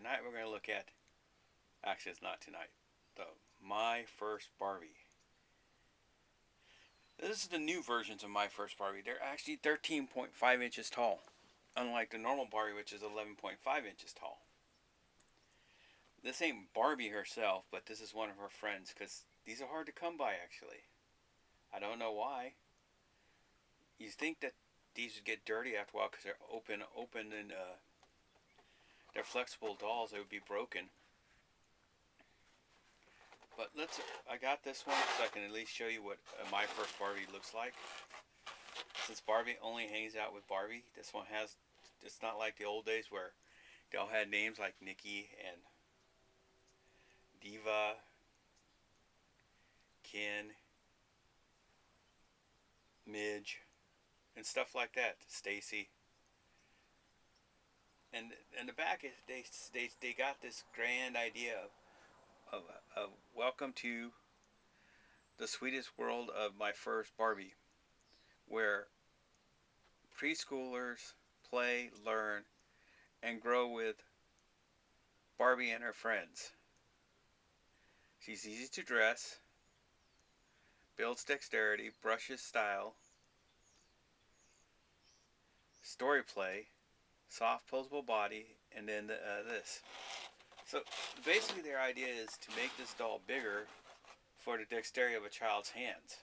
Tonight we're going to look at, actually it's not tonight, the My First Barbie. This is the new versions of My First Barbie. They're actually 13.5 inches tall, unlike the normal Barbie, which is 11.5 inches tall. This ain't Barbie herself, but this is one of her friends, because these are hard to come by, actually. I don't know why. You think that these would get dirty after a while because they're open, and they're flexible dolls. They would be broken. But I got this one so I can at least show you what My First Barbie looks like. Since Barbie only hangs out with Barbie, this one has, it's not like the old days where they all had names like Nikki and Diva, Ken, Midge, and stuff like that. Stacy. And in the back, they got this grand idea of welcome to the sweetest world of My First Barbie, where preschoolers play, learn, and grow with Barbie and her friends. She's easy to dress, builds dexterity, brushes style, story play, soft posable body, and then this. So basically their idea is to make this doll bigger for the dexterity of a child's hands.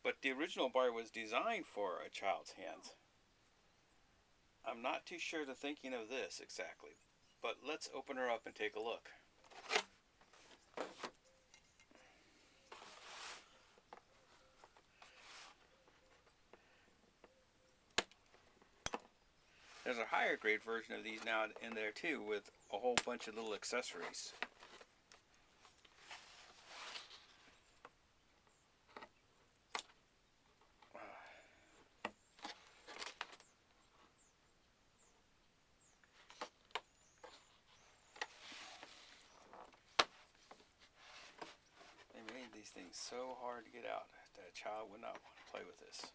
But the original Barbie was designed for a child's hands. I'm not too sure the thinking of this exactly, but let's open her up and take a look. There's a higher grade version of these now in there too, with a whole bunch of little accessories. They made these things so hard to get out that a child would not want to play with this.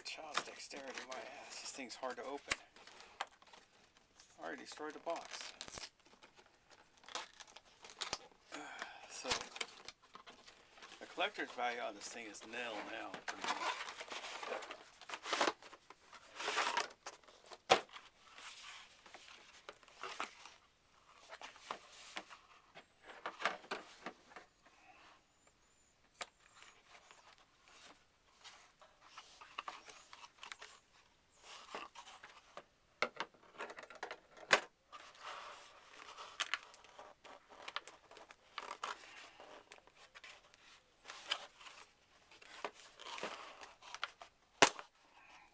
Child's dexterity, my ass. This thing's hard to open. I already destroyed the box. So, the collector's value on this thing is nil now, pretty much.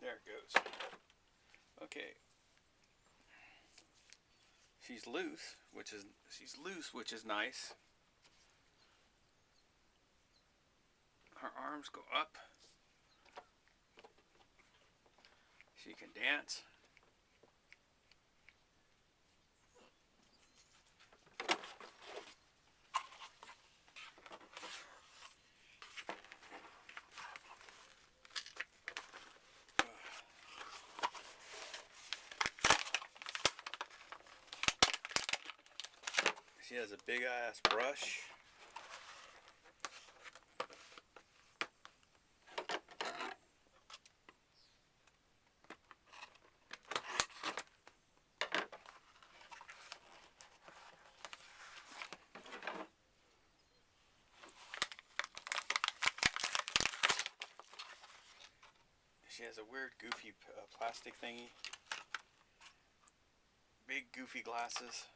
There it goes. Okay. She's loose, which is nice. Her arms go up. She can dance. She has a big ass brush. She has a weird goofy plastic thingy. Big goofy glasses.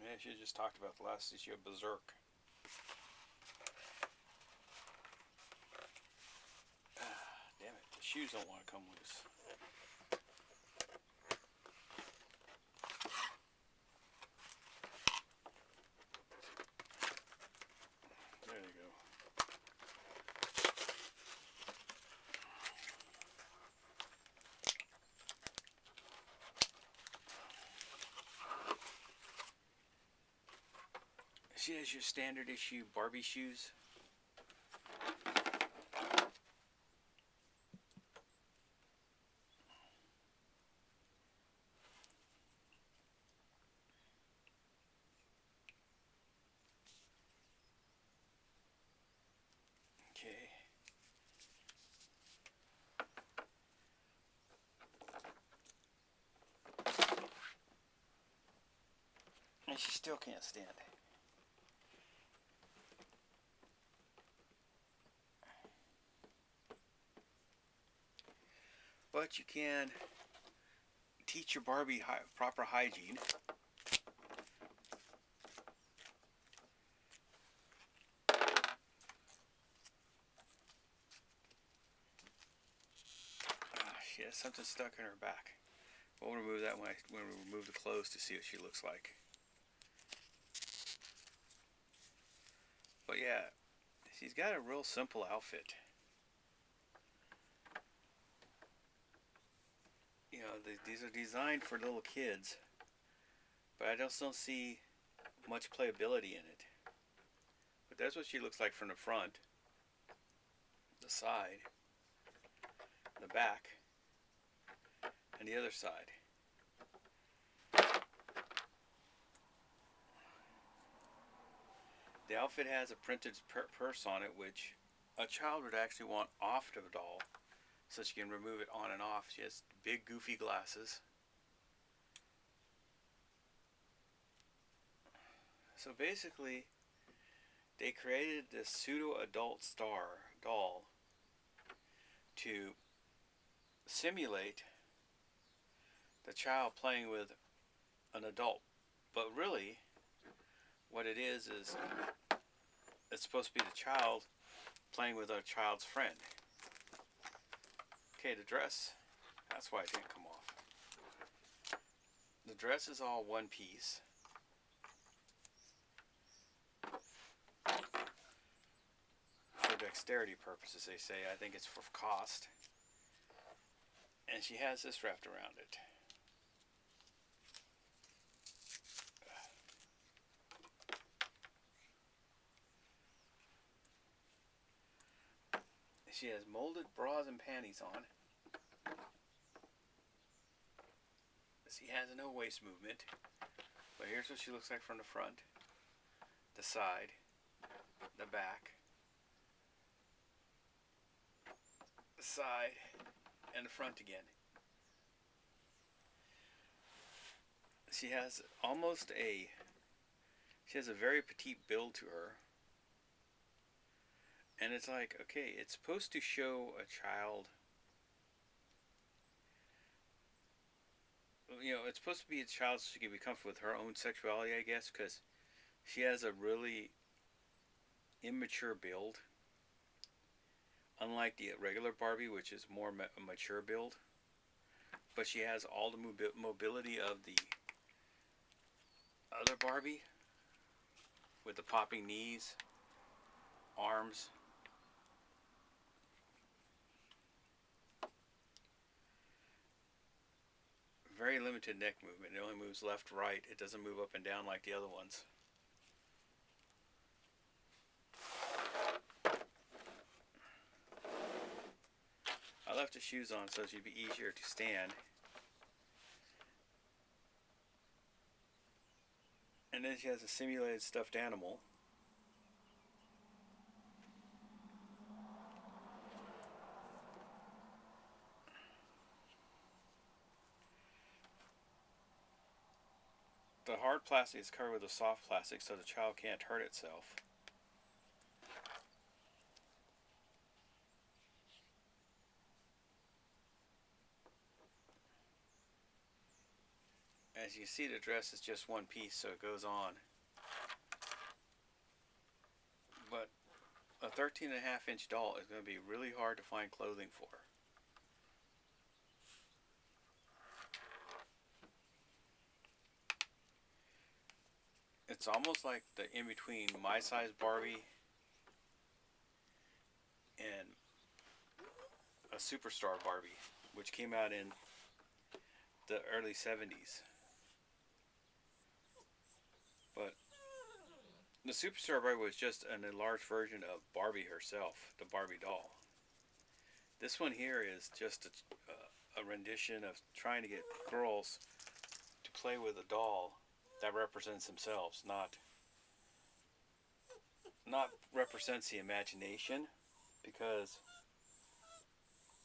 Yeah, she just talked about the last issue of Berserk. shoes don't want to come loose. There you go. She has your standard issue Barbie shoes. Okay. And she still can't stand. But you can teach your Barbie proper hygiene. She has something stuck in her back. We'll remove that when we remove the clothes to see what she looks like. But yeah, she's got a real simple outfit. You know, these are designed for little kids, but I just don't see much playability in it. But that's what she looks like from the front, the side, the back, and the other side. The outfit has a printed purse on it, which a child would actually want off the doll, so she can remove it on and off. She has big goofy glasses. So basically, they created this pseudo-adult star doll to simulate the child playing with an adult. But really, what it is it's supposed to be the child playing with a child's friend. Okay, the dress, that's why it didn't come off. The dress is all one piece. For dexterity purposes, they say. I think it's for cost. And she has this wrapped around it. She has molded bras and panties on. She has no waist movement. But here's what she looks like from the front, the side, the back, the side, and the front again. She has she has a very petite build to her. And it's like, okay, it's supposed to show a child, you know, it's supposed to be a child so she can be comfortable with her own sexuality, I guess, because she has a really immature build. Unlike the regular Barbie, which is more a mature build. But she has all the mobility of the other Barbie, with the popping knees, arms. Very limited neck movement. It only moves left, right. It doesn't move up and down like the other ones. I left the shoes on so she'd be easier to stand. And then she has a simulated stuffed animal. The hard plastic is covered with a soft plastic so the child can't hurt itself. As you see, the dress is just one piece, so it goes on. But a 13.5-inch doll is going to be really hard to find clothing for. It's almost like the in between my size Barbie and a superstar Barbie, which came out in the early 70s. But the superstar Barbie was just an enlarged version of Barbie herself, the Barbie doll. This one here is just a rendition of trying to get girls to play with a doll that represents themselves, not represents the imagination. Because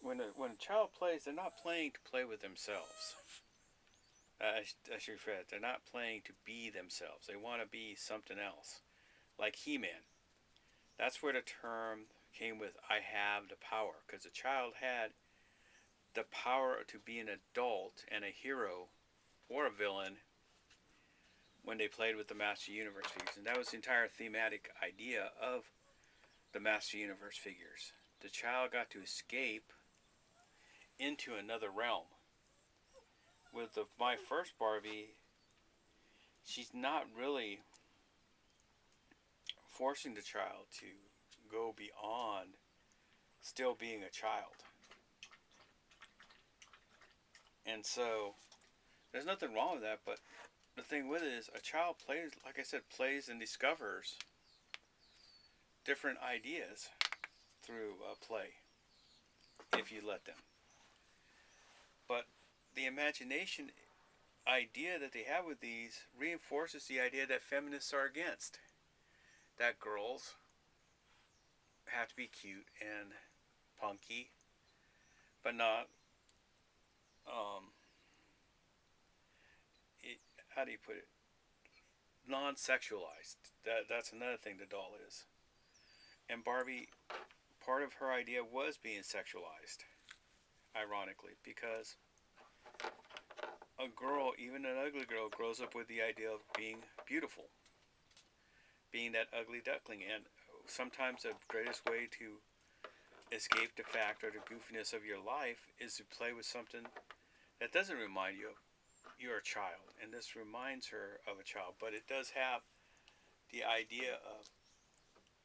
when a child plays, they're not playing to play with themselves. I should rephrase. They're not playing to be themselves. They want to be something else, like He-Man. That's where the term came with "I have the power," because the child had the power to be an adult and a hero or a villain when they played with the Master Universe figures, and that was the entire thematic idea of the Master Universe figures. The child got to escape into another realm. With my first Barbie, she's not really forcing the child to go beyond still being a child. And so, there's nothing wrong with that, but the thing with it is a child plays, like I said, plays and discovers different ideas through play, if you let them. But the imagination idea that they have with these reinforces the idea that feminists are against. That girls have to be cute and punky, but not, it, how do you put it? Non-sexualized. That's another thing the doll is. And Barbie, part of her idea was being sexualized, ironically, because a girl, even an ugly girl, grows up with the idea of being beautiful, being that ugly duckling. And sometimes the greatest way to escape the fact or the goofiness of your life is to play with something that doesn't remind you of you're a child. And this reminds her of a child, but it does have the idea of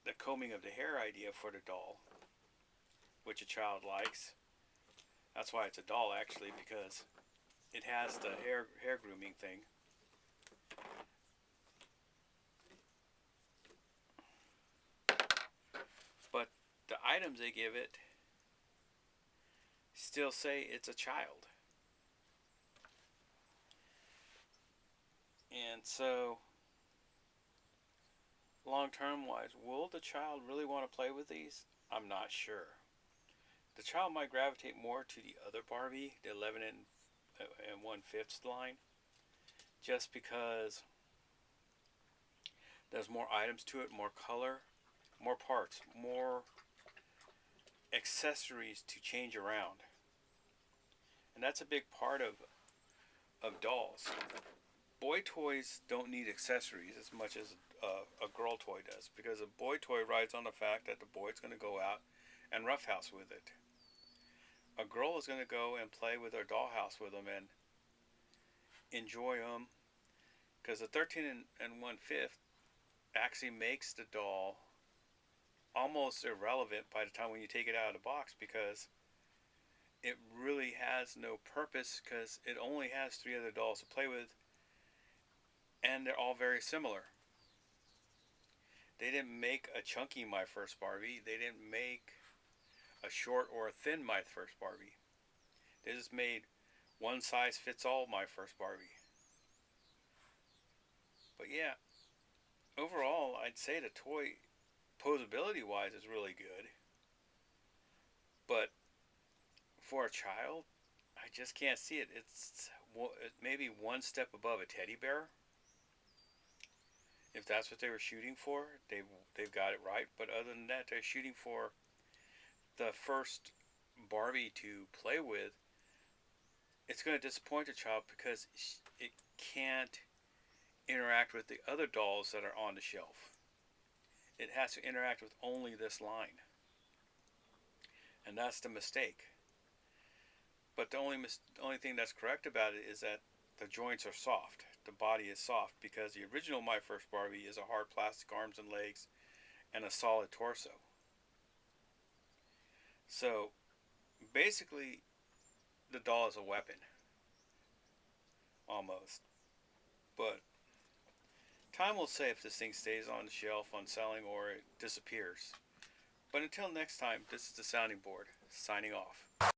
the combing of the hair idea for the doll, which a child likes. That's why it's a doll, actually, because it has the hair grooming thing. But the items they give it still say it's a child. And so, long term wise, will the child really want to play with these? I'm not sure. The child might gravitate more to the other Barbie, the 11 and 1/5 line, just because there's more items to it, more color, more parts, more accessories to change around. And that's a big part of dolls. Boy toys don't need accessories as much as a girl toy does, because a boy toy rides on the fact that the boy's going to go out and roughhouse with it. A girl is going to go and play with her dollhouse with them and enjoy them, because the 13 and 1/5 actually makes the doll almost irrelevant by the time when you take it out of the box, because it really has no purpose, because it only has 3 other dolls to play with, and they're all very similar. They didn't make a chunky My First Barbie. They didn't make a short or a thin My First Barbie. They just made one size fits all My First Barbie. But yeah, overall, I'd say the toy, posability wise, is really good. But for a child, I just can't see it. It's maybe one step above a teddy bear. If that's what they were shooting for, they've got it right. But other than that, they're shooting for the first Barbie to play with. It's going to disappoint a child because it can't interact with the other dolls that are on the shelf. It has to interact with only this line. And that's the mistake. But the only thing that's correct about it is that the joints are soft. the body is soft, because the original My First Barbie is a hard plastic arms and legs and a solid torso. So basically, the doll is a weapon, almost. But time will say if this thing stays on the shelf unselling or it disappears. But until next time, this is the Sounding Board, signing off.